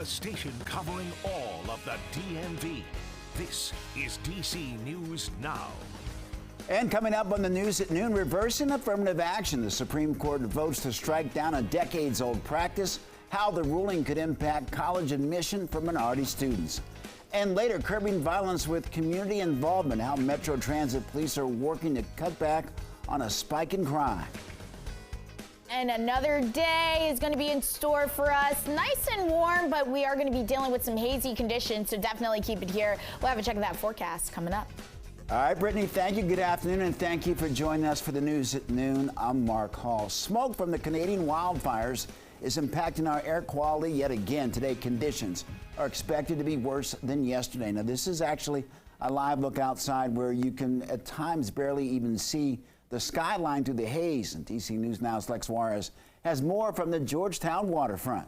A station covering all of the DMV. This is DC News Now. And coming up on the news at noon, reversing affirmative action. The Supreme Court votes to strike down a decades-old practice, how the ruling could impact college admission for minority students. And later, curbing violence with community involvement, how Metro Transit police are working to cut back on a spike in crime. And another day is going to be in store for us. Nice and warm, but we are going to be dealing with some hazy conditions, so definitely keep it here. We'll have a check of that forecast coming up. All right, Brittany, thank you. Good afternoon, and thank you for joining us for the news at noon. I'm Mark Hall. Smoke from the Canadian wildfires is impacting our air quality yet again. Today, conditions are expected to be worse than yesterday. Now, this is actually a live look outside where you can at times barely even see the skyline through the haze. And DC News Now's Lex Juarez has more from the Georgetown waterfront.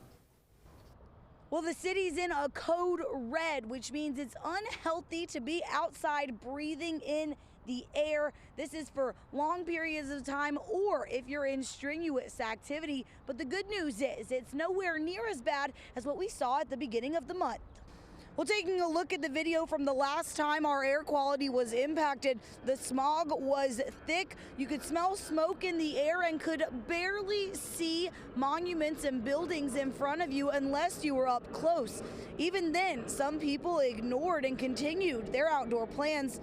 Well, the city's in a code red, which means it's unhealthy to be outside breathing in the air. This is for long periods of time or if you're in strenuous activity. But the good news is it's nowhere near as bad as what we saw at the beginning of the month. Well, taking a look at the video from the last time our air quality was impacted, the smog was thick. You could smell smoke in the air and could barely see monuments and buildings in front of you unless you were up close. Even then, some people ignored and continued their outdoor plans.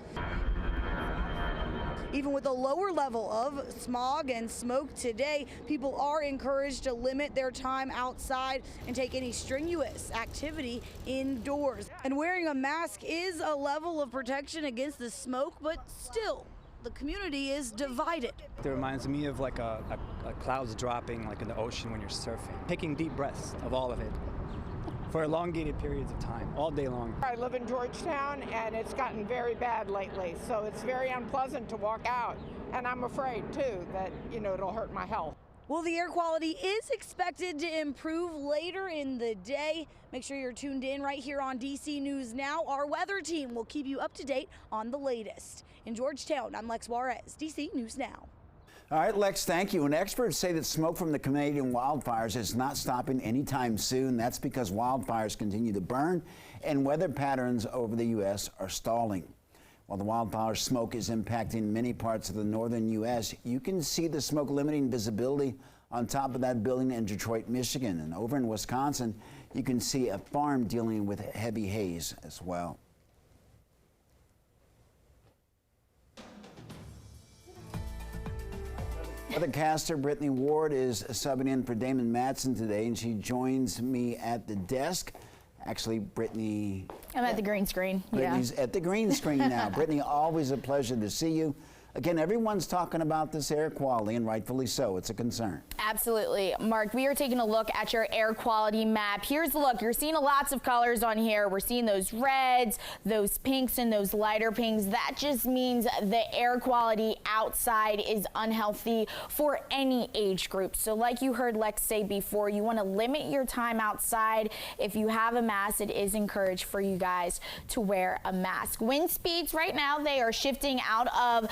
Even with a lower level of smog and smoke today, people are encouraged to limit their time outside and take any strenuous activity indoors. And wearing a mask is a level of protection against the smoke, but still, the community is divided. It reminds me of like a clouds dropping like in the ocean when you're surfing. Taking deep breaths of all of it for elongated periods of time, all day long. I live in Georgetown, and it's gotten very bad lately, so it's very unpleasant to walk out. And I'm afraid, too, that, it'll hurt my health. Well, the air quality is expected to improve later in the day. Make sure you're tuned in right here on DC News Now. Our weather team will keep you up to date on the latest. In Georgetown, I'm Lex Juarez, DC News Now. All right, Lex, thank you. And experts say that smoke from the Canadian wildfires is not stopping anytime soon. That's because wildfires continue to burn and weather patterns over the U.S. are stalling. While the wildfire smoke is impacting many parts of the northern U.S., you can see the smoke limiting visibility on top of that building in Detroit, Michigan. And over in Wisconsin, you can see a farm dealing with heavy haze as well. Weathercaster Brittany Ward is subbing in for Damon Matson today, and she joins me at the desk. Actually, Brittany... I'm at the green screen. Brittany's at the green screen now. Brittany, always a pleasure to see you. Again, everyone's talking about this air quality, and rightfully so. It's a concern. Absolutely. Mark, we are taking a look at your air quality map. Here's the look. You're seeing lots of colors on here. We're seeing those reds, those pinks, and those lighter pinks. That just means the air quality outside is unhealthy for any age group. So like you heard Lex say before, you want to limit your time outside. If you have a mask, it is encouraged for you guys to wear a mask. Wind speeds right now, they are shifting out of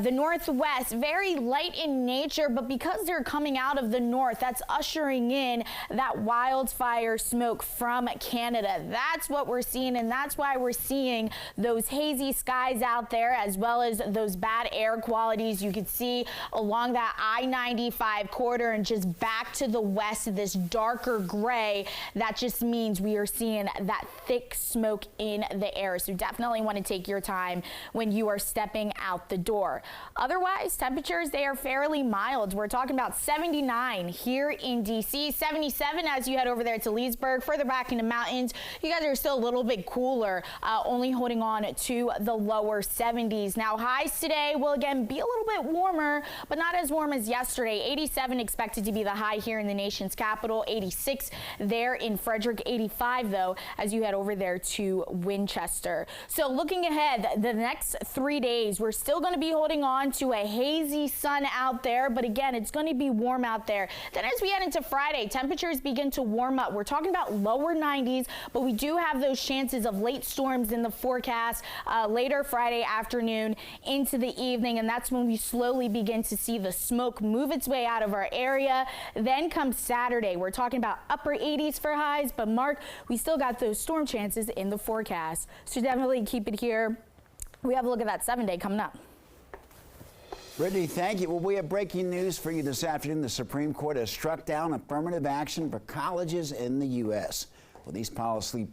the northwest, very light in nature, but because they're coming out of the north, that's ushering in that wildfire smoke from Canada. That's what we're seeing, and that's why we're seeing those hazy skies out there, as well as those bad air qualities you can see along that I-95 corridor and just back to the west, this darker gray. That just means we are seeing that thick smoke in the air. So definitely want to take your time when you are stepping out the door. Otherwise, temperatures, they are fairly mild. We're talking about 79 here in DC, 77 as you head over there to Leesburg. Further back in the mountains, you guys are still a little bit cooler, only holding on to the lower 70s. Now, highs today will again be a little bit warmer, but not as warm as yesterday. 87 expected to be the high here in the nation's capital, 86 there in Frederick, 85 though as you head over there to Winchester. So looking ahead, the next 3 days, we're still going to be holding on to a hazy sun out there, but again, it's going to be warm out there. Then as we head into Friday, temperatures begin to warm up. We're talking about lower 90s, but we do have those chances of late storms in the forecast later Friday afternoon into the evening, and that's when we slowly begin to see the smoke move its way out of our area. Then comes Saturday. We're talking about upper 80s for highs, but Mark, we still got those storm chances in the forecast. So definitely keep it here. We have a look at that 7-day coming up. Brittany, thank you. Well, we have breaking news for you this afternoon. The Supreme Court has struck down affirmative action for colleges in the U.S. Well, these policies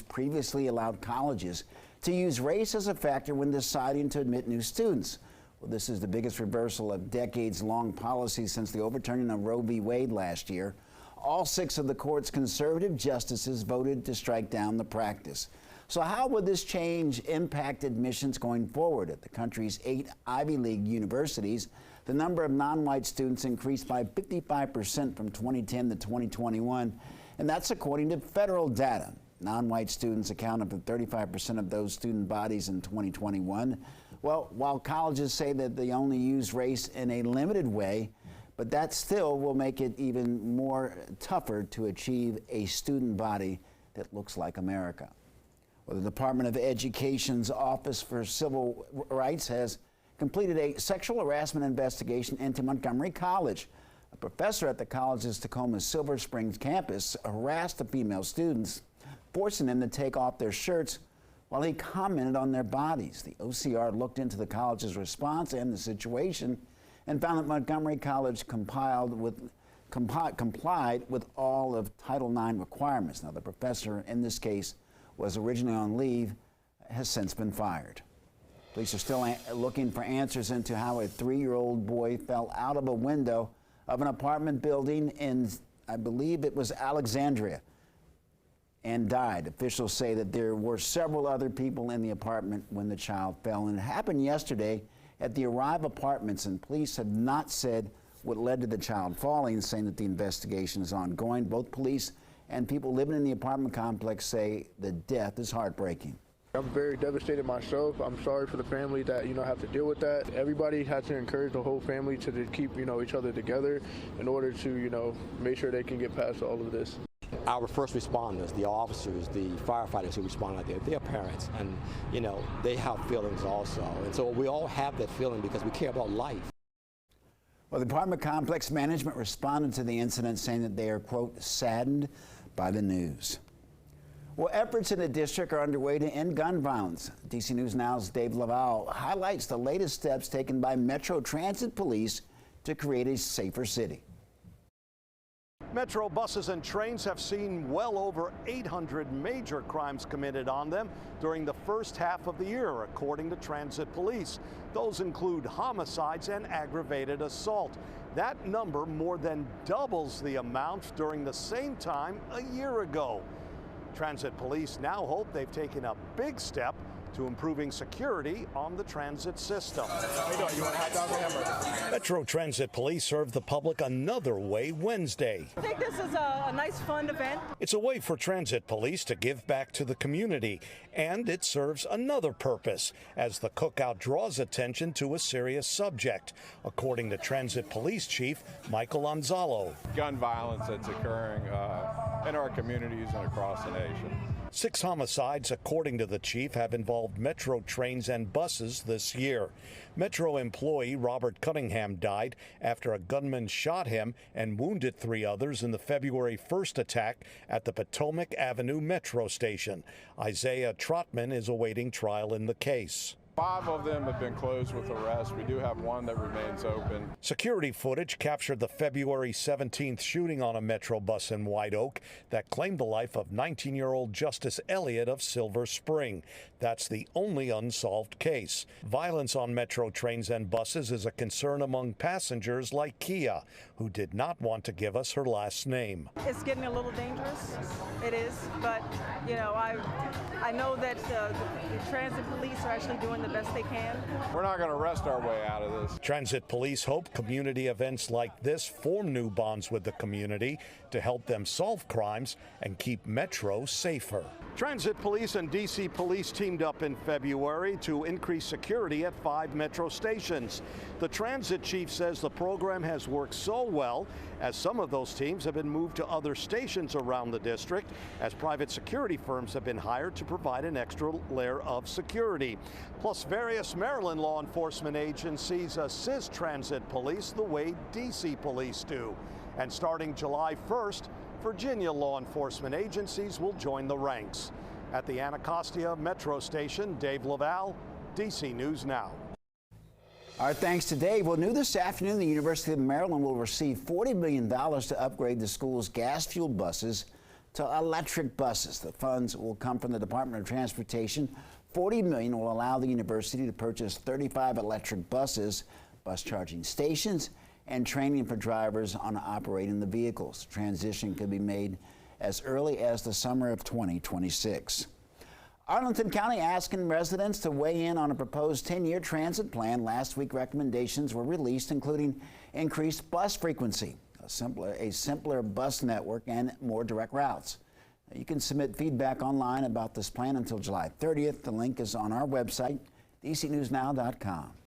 previously allowed colleges to use race as a factor when deciding to admit new students. Well, this is the biggest reversal of decades-long policy since the overturning of Roe v. Wade last year. All 6 of the court's conservative justices voted to strike down the practice. So how would this change impact admissions going forward? At the country's 8 Ivy League universities, the number of non-white students increased by 55% from 2010 to 2021, and that's according to federal data. Non-white students accounted for 35% of those student bodies in 2021. Well, while colleges say that they only use race in a limited way, but that still will make it even more tougher to achieve a student body that looks like America. Well, the Department of Education's Office for Civil Rights has completed a sexual harassment investigation into Montgomery College. A professor at the college's Tacoma Silver Springs campus harassed the female students, forcing them to take off their shirts while he commented on their bodies. The OCR looked into the college's response and the situation and found that Montgomery College complied with all of Title IX requirements. Now, the professor in this case was originally on leave, has since been fired. Police are still looking for answers into how a 3-year-old boy fell out of a window of an apartment building in, I believe it was Alexandria, and died. Officials say that there were several other people in the apartment when the child fell. And it happened yesterday at the Arrive Apartments, and police have not said what led to the child falling, saying that the investigation is ongoing. Both police and people living in the apartment complex say the death is heartbreaking. I'm very devastated myself. I'm sorry for the family that, have to deal with that. Everybody has to encourage the whole family to keep, each other together in order to, make sure they can get past all of this. Our first responders, the officers, the firefighters who respond out there, they're parents, and, they have feelings also. And so we all have that feeling because we care about life. Well, the apartment complex management responded to the incident, saying that they are, quote, saddened by the news. Well, efforts in the district are underway to end gun violence. DC News Now's Dave Laval highlights the latest steps taken by Metro Transit Police to create a safer city. Metro buses and trains have seen well over 800 major crimes committed on them during the first half of the year, according to Transit Police. Those include homicides and aggravated assault. That number more than doubles the amount during the same time a year ago. Transit Police now hope they've taken a big step to improving security on the transit system. How you doing? You want a hot dog or hamburger? Metro Transit Police served the public another way Wednesday. I think this is a nice, fun event. It's a way for Transit Police to give back to the community, and it serves another purpose as the cookout draws attention to a serious subject, according to Transit Police Chief Michael Anzalo. Gun violence that's occurring in our communities and across the nation. 6 homicides, according to the chief, have involved Metro trains and buses this year. Metro employee Robert Cunningham died after a gunman shot him and wounded 3 others in the February 1st attack at the Potomac Avenue Metro station. Isaiah Trotman is awaiting trial in the case. 5 of them have been closed with arrest. We do have 1 that remains open. Security footage captured the February 17th shooting on a Metro bus in White Oak that claimed the life of 19-year-old Justice Elliott of Silver Spring. That's the only unsolved case. Violence on Metro trains and buses is a concern among passengers like Kia, who did not want to give us her last name. It's getting a little dangerous. It is, but I know that the transit police are actually doing the best they can. We're not going to rest our way out of this. Transit Police hope community events like this form new bonds with the community. to help them solve crimes and keep Metro safer. Transit police and D.C. police teamed up in February to increase security at 5 Metro stations. The transit chief says the program has worked so well as some of those teams have been moved to other stations around the district as private security firms have been hired to provide an extra layer of security. Plus, various Maryland law enforcement agencies assist transit police the way D.C. police do. And starting July 1st, Virginia law enforcement agencies will join the ranks. At the Anacostia Metro Station, Dave Laval, DC News Now. Our thanks to Dave. Well, new this afternoon, the University of Maryland will receive $40 million to upgrade the school's gas-fueled buses to electric buses. The funds will come from the Department of Transportation. $40 million will allow the university to purchase 35 electric buses, bus charging stations, and training for drivers on operating the vehicles. Transition could be made as early as the summer of 2026. Arlington County asking residents to weigh in on a proposed 10-year transit plan. Last week, recommendations were released, including increased bus frequency, a simpler bus network, and more direct routes. You can submit feedback online about this plan until July 30th. The link is on our website, dcnewsnow.com.